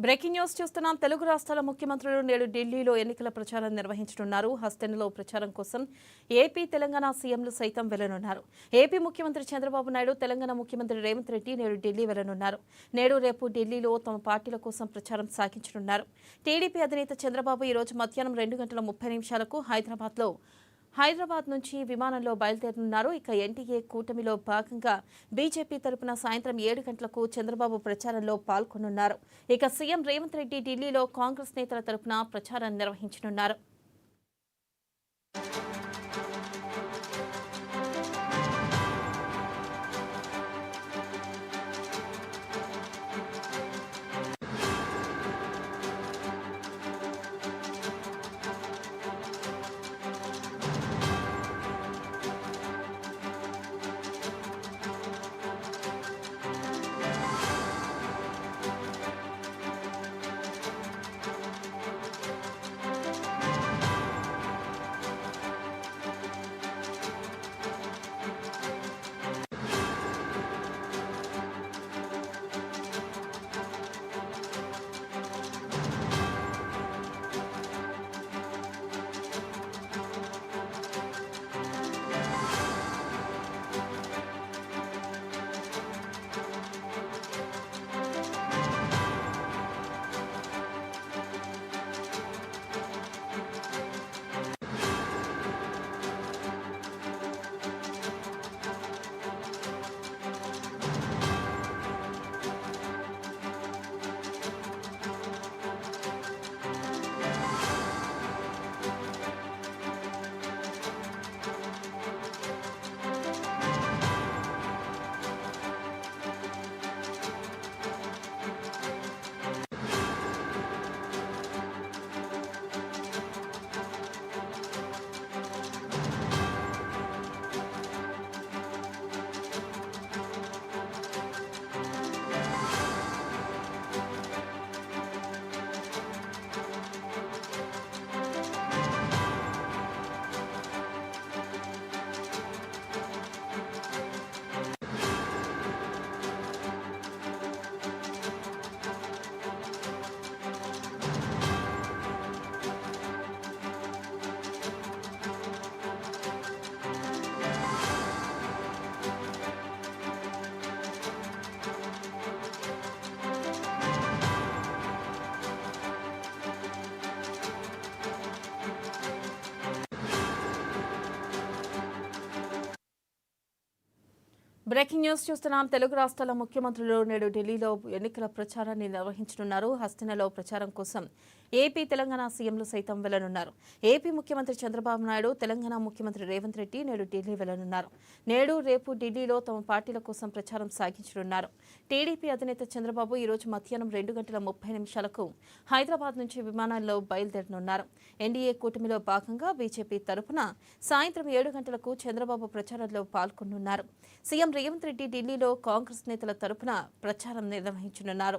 Breaking news చూస్తున్నాం. తెలుగు రాష్ట్రాల ముఖ్యమంత్రులు నేడు ఢిల్లీలో ఎన్నికల ప్రచారం నిర్వహించనున్నారు. హస్తెనలో ప్రచారం కోసం ఏపీ, తెలంగాణ సీఎంలు సైతం వెళ్లనున్నారు. ఏపీ ముఖ్యమంత్రి చంద్రబాబు నాయుడు, తెలంగాణ ముఖ్యమంత్రి రేవంత్ రెడ్డి నేడు ఢిల్లీ వెళ్లనున్నారు. నేడు రేపు ఢిల్లీలో తమ పార్టీల కోసం ప్రచారం సాగించనున్నారు. టీడీపీ అధినేత చంద్రబాబు ఈ రోజు మధ్యాహ్నం 2:30 హైదరాబాద్ నుంచి విమానంలో బయలుదేరనున్నారు. ఇక ఎన్డీఏ కూటమిలో భాగంగా బీజేపీ తరపున సాయంత్రం 7 గంటలకు చంద్రబాబు ప్రచారంలో పాల్గొనున్నారు. ఇక సీఎం రేవంత్ రెడ్డి ఢిల్లీలో కాంగ్రెస్ నేతల తరపున ప్రచారం నిర్వహించనున్నారు. బ్రేకింగ్ న్యూస్ చూస్తున్నాం. తెలుగు రాష్ట్రాల ముఖ్యమంత్రులు నేడు ఢిల్లీలో ఎన్నికల ప్రచారాన్ని నిర్వహించనున్నారు. హస్తెనలో ప్రచారం కోసం ఏపీ, తెలంగాణ సీఎంలు సైతం వెళ్లనున్నారు. ఏపీ ముఖ్యమంత్రి చంద్రబాబు నాయుడు, తెలంగాణ ముఖ్యమంత్రి రేవంత్ రెడ్డి నేడు ఢిల్లీ వెళ్లనున్నారు. నేడు రేపు ఢిల్లీలో తమ పార్టీల కోసం ప్రచారం సాగించనున్నారు. టీడీపీ అధినేత చంద్రబాబు ఈ రోజు మధ్యాహ్నం 2:30 హైదరాబాద్ నుంచి విమానంలో బయలుదేరనున్నారు. ఎన్డీఏ కూటమిలో భాగంగా బీజేపీ తరపున సాయంత్రం 7 గంటలకు చంద్రబాబు ప్రచారంలో పాల్గొనున్నారు. సీఎం రేవంత్ రెడ్డి ఢిల్లీలో కాంగ్రెస్ నేతల తరపున ప్రచారం నిర్వహించనున్నారు.